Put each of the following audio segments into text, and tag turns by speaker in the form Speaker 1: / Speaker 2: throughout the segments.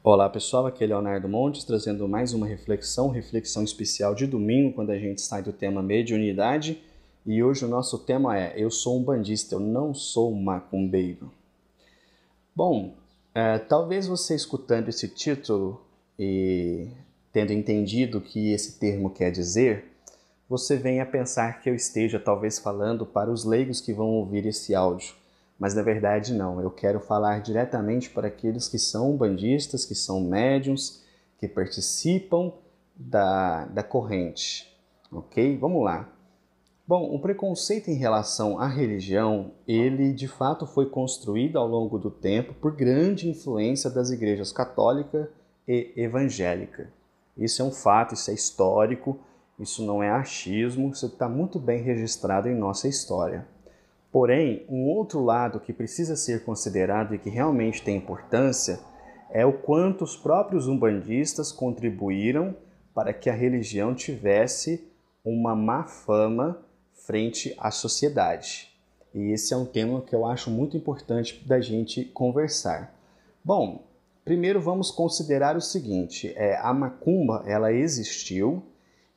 Speaker 1: Olá pessoal, aqui é Leonardo Montes trazendo mais uma reflexão especial de domingo, quando a gente sai do tema mediunidade. E hoje o nosso tema é: eu sou um bandista, eu não sou um macumbeiro. Bom, talvez você escutando esse título e tendo entendido o que esse termo quer dizer, você venha pensar que eu esteja talvez falando para os leigos que vão ouvir esse áudio. Mas na verdade não, eu quero falar diretamente para aqueles que são umbandistas, que são médiuns, que participam da corrente. Ok? Vamos lá. Bom, o preconceito em relação à religião, ele de fato foi construído ao longo do tempo por grande influência das igrejas católica e evangélica. Isso é um fato, isso é histórico, isso não é achismo, isso está muito bem registrado em nossa história. Porém, um outro lado que precisa ser considerado e que realmente tem importância é o quanto os próprios umbandistas contribuíram para que a religião tivesse uma má fama frente à sociedade. E esse é um tema que eu acho muito importante da gente conversar. Bom, primeiro vamos considerar o seguinte: a macumba ela existiu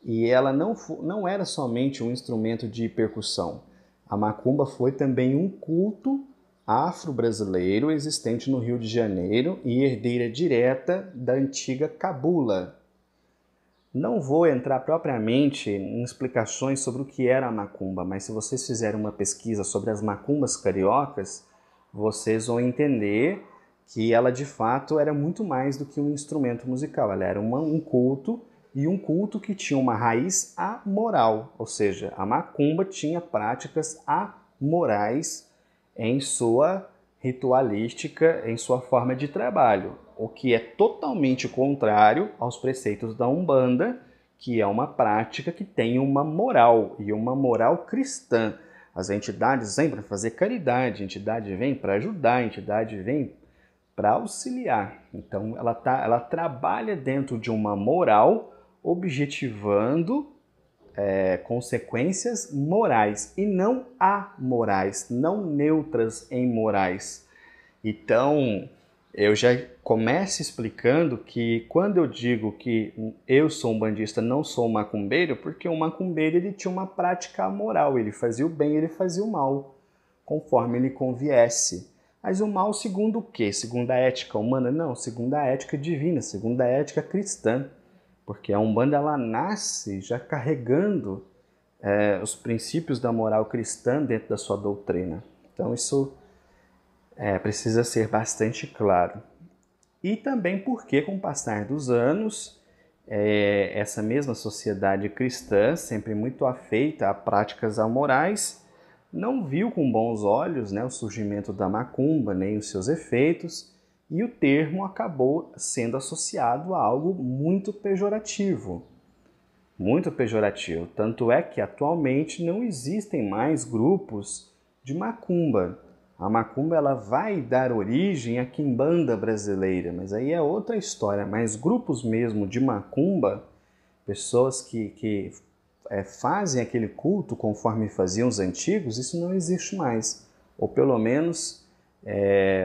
Speaker 1: e ela não era somente um instrumento de percussão. A macumba foi também um culto afro-brasileiro existente no Rio de Janeiro e herdeira direta da antiga cabula. Não vou entrar propriamente em explicações sobre o que era a macumba, mas se vocês fizerem uma pesquisa sobre as macumbas cariocas, vocês vão entender que ela de fato era muito mais do que um instrumento musical. Ela era um culto, e um culto que tinha uma raiz amoral, ou seja, a macumba tinha práticas amorais em sua ritualística, em sua forma de trabalho, o que é totalmente contrário aos preceitos da Umbanda, que é uma prática que tem uma moral, e uma moral cristã. As entidades vêm para fazer caridade, a entidade vem para ajudar, a entidade vem para auxiliar. Então ela trabalha dentro de uma moral, objetivando consequências morais e não amorais, não neutras em morais. Então, eu já começo explicando que quando eu digo que eu sou um bandista, não sou um macumbeiro, porque o macumbeiro ele tinha uma prática amoral, ele fazia o bem, ele fazia o mal, conforme lhe conviesse. Mas o mal segundo o quê? Segundo a ética humana? Não, segundo a ética divina, segundo a ética cristã. Porque a Umbanda ela nasce já carregando os princípios da moral cristã dentro da sua doutrina. Então isso precisa ser bastante claro. E também porque, com o passar dos anos, essa mesma sociedade cristã, sempre muito afeita a práticas amorais, não viu com bons olhos, né, o surgimento da macumba, nem os seus efeitos, e o termo acabou sendo associado a algo muito pejorativo. Muito pejorativo. Tanto é que atualmente não existem mais grupos de macumba. A macumba ela vai dar origem à quimbanda brasileira, mas aí é outra história. Mas grupos mesmo de macumba, pessoas que fazem aquele culto conforme faziam os antigos, isso não existe mais. Ou pelo menos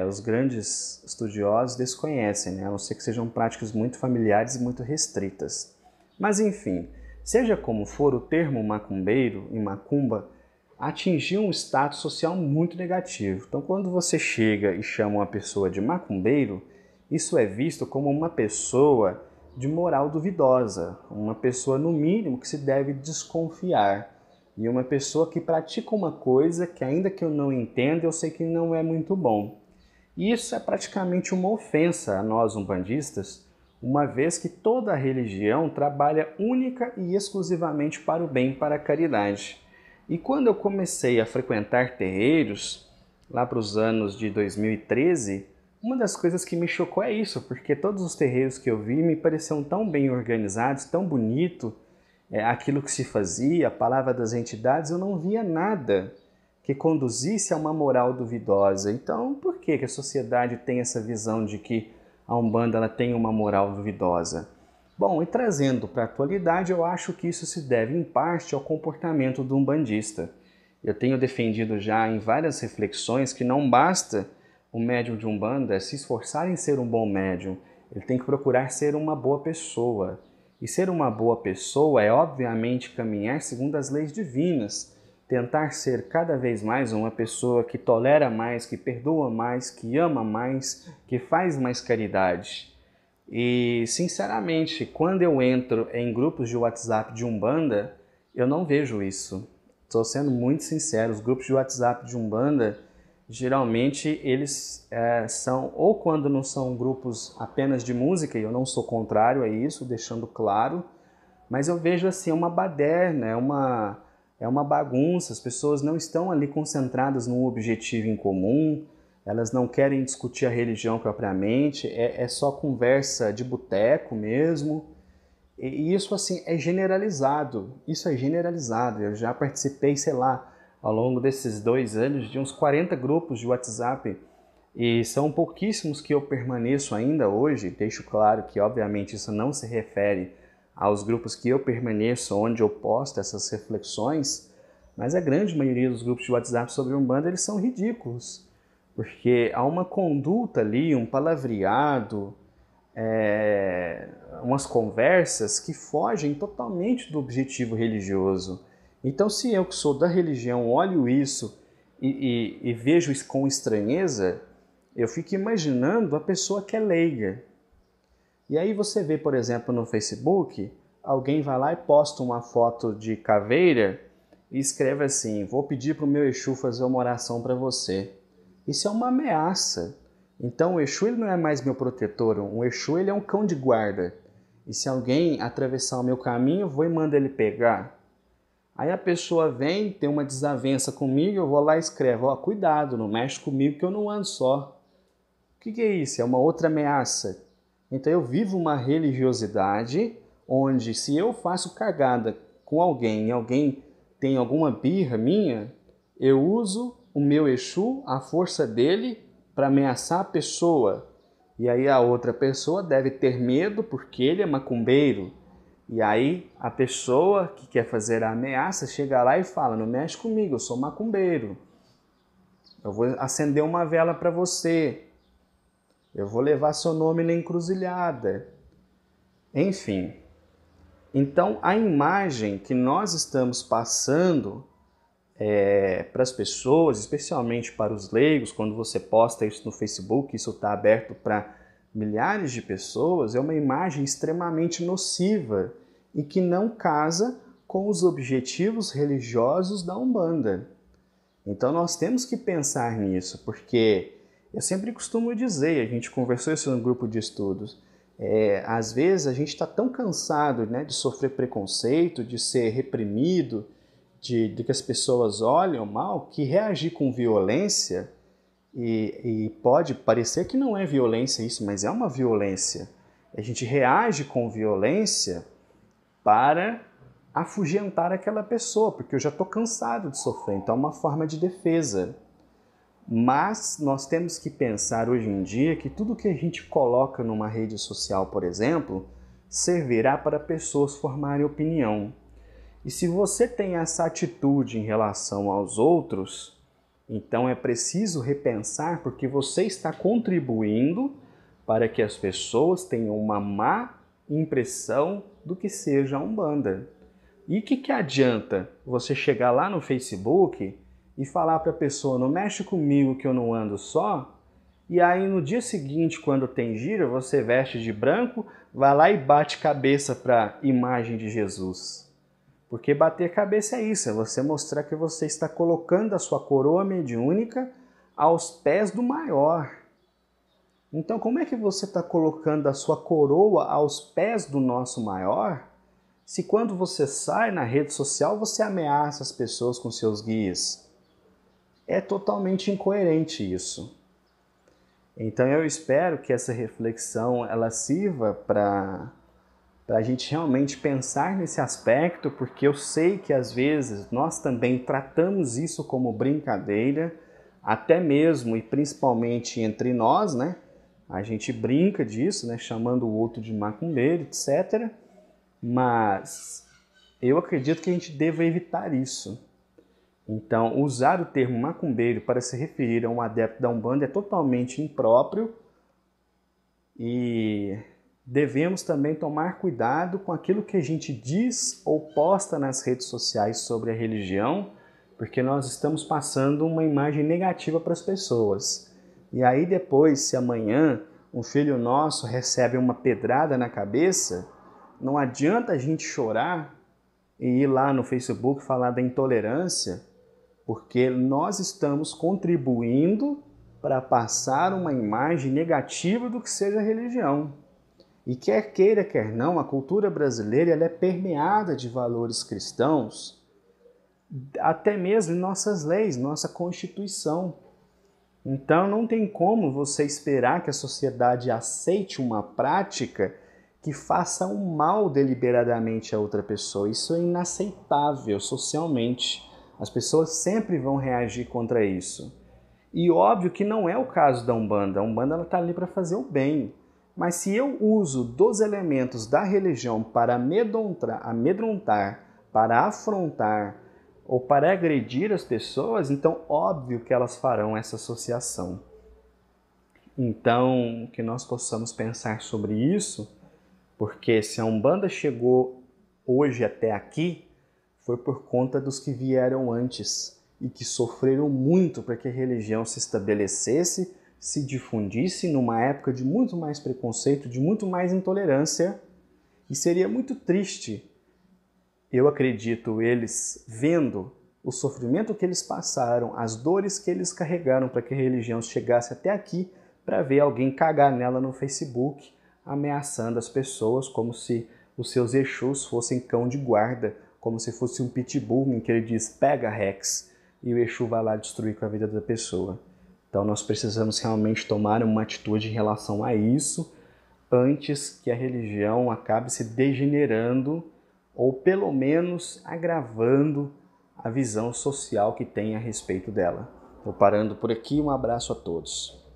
Speaker 1: os grandes estudiosos desconhecem, né? A não ser que sejam práticas muito familiares e muito restritas. Mas enfim, seja como for, o termo macumbeiro e macumba atingiu um status social muito negativo. Então, quando você chega e chama uma pessoa de macumbeiro, isso é visto como uma pessoa de moral duvidosa, uma pessoa, no mínimo, que se deve desconfiar. E uma pessoa que pratica uma coisa que, ainda que eu não entenda, eu sei que não é muito bom. E isso é praticamente uma ofensa a nós umbandistas, uma vez que toda a religião trabalha única e exclusivamente para o bem, para a caridade. E quando eu comecei a frequentar terreiros, lá para os anos de 2013, uma das coisas que me chocou é isso, porque todos os terreiros que eu vi me pareciam tão bem organizados, tão bonito, aquilo que se fazia, a palavra das entidades, eu não via nada que conduzisse a uma moral duvidosa. Então, por que a sociedade tem essa visão de que a Umbanda ela tem uma moral duvidosa? Bom, e trazendo para a atualidade, eu acho que isso se deve em parte ao comportamento do umbandista. Eu tenho defendido já em várias reflexões que não basta o médium de Umbanda se esforçar em ser um bom médium, ele tem que procurar ser uma boa pessoa. E ser uma boa pessoa é, obviamente, caminhar segundo as leis divinas, tentar ser cada vez mais uma pessoa que tolera mais, que perdoa mais, que ama mais, que faz mais caridade. E, sinceramente, quando eu entro em grupos de WhatsApp de Umbanda, eu não vejo isso. Estou sendo muito sincero, os grupos de WhatsApp de Umbanda, geralmente eles são, ou quando não são grupos apenas de música, e eu não sou contrário a isso, deixando claro, mas eu vejo assim uma baderna, é uma bagunça, as pessoas não estão ali concentradas num objetivo em comum, elas não querem discutir a religião propriamente, é só conversa de boteco mesmo. E isso assim é generalizado, isso é generalizado. Eu já participei, sei lá, ao longo desses 2 anos de uns 40 grupos de WhatsApp e são pouquíssimos que eu permaneço ainda hoje. Deixo claro que obviamente isso não se refere aos grupos que eu permaneço, onde eu posto essas reflexões, mas a grande maioria dos grupos de WhatsApp sobre Umbanda eles são ridículos, porque há uma conduta ali, um palavreado, umas conversas que fogem totalmente do objetivo religioso. Então, se eu que sou da religião olho isso e vejo isso com estranheza, eu fico imaginando a pessoa que é leiga. E aí você vê, por exemplo, no Facebook, alguém vai lá e posta uma foto de caveira e escreve assim: vou pedir para o meu Exu fazer uma oração para você. Isso é uma ameaça. Então o Exu ele não é mais meu protetor, o Exu ele é um cão de guarda. E se alguém atravessar o meu caminho, eu vou e mando ele pegar. Aí a pessoa vem, tem uma desavença comigo, eu vou lá e escrevo: ó, cuidado, não mexe comigo que eu não ando só. O que é isso? É uma outra ameaça. Então eu vivo uma religiosidade onde se eu faço cagada com alguém e alguém tem alguma birra minha, eu uso o meu Exu, a força dele, para ameaçar a pessoa. E aí a outra pessoa deve ter medo porque ele é macumbeiro. E aí a pessoa que quer fazer a ameaça chega lá e fala: não mexe comigo, eu sou macumbeiro. Eu vou acender uma vela para você. Eu vou levar seu nome na encruzilhada. Enfim, então a imagem que nós estamos passando para as pessoas, especialmente para os leigos, quando você posta isso no Facebook, isso está aberto para milhares de pessoas, é uma imagem extremamente nociva e que não casa com os objetivos religiosos da Umbanda. Então nós temos que pensar nisso, porque eu sempre costumo dizer, a gente conversou isso no grupo de estudos, às vezes a gente está tão cansado, né, de sofrer preconceito, de ser reprimido, de que as pessoas olham mal, que reagir com violência, e pode parecer que não é violência isso, mas é uma violência. A gente reage com violência para afugentar aquela pessoa, porque eu já estou cansado de sofrer, então é uma forma de defesa. Mas nós temos que pensar hoje em dia que tudo que a gente coloca numa rede social, por exemplo, servirá para pessoas formarem opinião. E se você tem essa atitude em relação aos outros, então é preciso repensar, porque você está contribuindo para que as pessoas tenham uma má impressão do que seja a Umbanda. E o que adianta você chegar lá no Facebook e falar para a pessoa: não mexe comigo que eu não ando só, e aí no dia seguinte, quando tem gira, você veste de branco, vai lá e bate cabeça para a imagem de Jesus. Porque bater cabeça é isso, é você mostrar que você está colocando a sua coroa mediúnica aos pés do maior. Então, como é que você está colocando a sua coroa aos pés do nosso maior, se quando você sai na rede social você ameaça as pessoas com seus guias? É totalmente incoerente isso. Então eu espero que essa reflexão ela sirva para a gente realmente pensar nesse aspecto, porque eu sei que às vezes nós também tratamos isso como brincadeira, até mesmo e principalmente entre nós, né? A gente brinca disso, né? Chamando o outro de macumbeiro, etc. Mas eu acredito que a gente deva evitar isso. Então, usar o termo macumbeiro para se referir a um adepto da Umbanda é totalmente impróprio e que devemos também tomar cuidado com aquilo que a gente diz ou posta nas redes sociais sobre a religião, porque nós estamos passando uma imagem negativa para as pessoas. E aí depois, se amanhã um filho nosso recebe uma pedrada na cabeça, não adianta a gente chorar e ir lá no Facebook falar da intolerância, porque nós estamos contribuindo para passar uma imagem negativa do que seja a religião. E quer queira, quer não, a cultura brasileira ela é permeada de valores cristãos, até mesmo em nossas leis, nossa Constituição. Então não tem como você esperar que a sociedade aceite uma prática que faça um mal deliberadamente a outra pessoa. Isso é inaceitável socialmente. As pessoas sempre vão reagir contra isso. E óbvio que não é o caso da Umbanda. A Umbanda está ali para fazer o bem. Mas se eu uso dos elementos da religião para amedrontar, para afrontar ou para agredir as pessoas, então óbvio que elas farão essa associação. Então, que nós possamos pensar sobre isso, porque se a Umbanda chegou hoje até aqui, foi por conta dos que vieram antes e que sofreram muito para que a religião se estabelecesse, se difundisse numa época de muito mais preconceito, de muito mais intolerância. E seria muito triste, eu acredito, eles vendo o sofrimento que eles passaram, as dores que eles carregaram para que a religião chegasse até aqui, para ver alguém cagar nela no Facebook, ameaçando as pessoas como se os seus Exus fossem cão de guarda, como se fosse um pitbull em que ele diz, pega Rex, e o Exu vai lá destruir com a vida da pessoa. Então nós precisamos realmente tomar uma atitude em relação a isso, antes que a religião acabe se degenerando, ou pelo menos agravando a visão social que tem a respeito dela. Vou parando por aqui, um abraço a todos.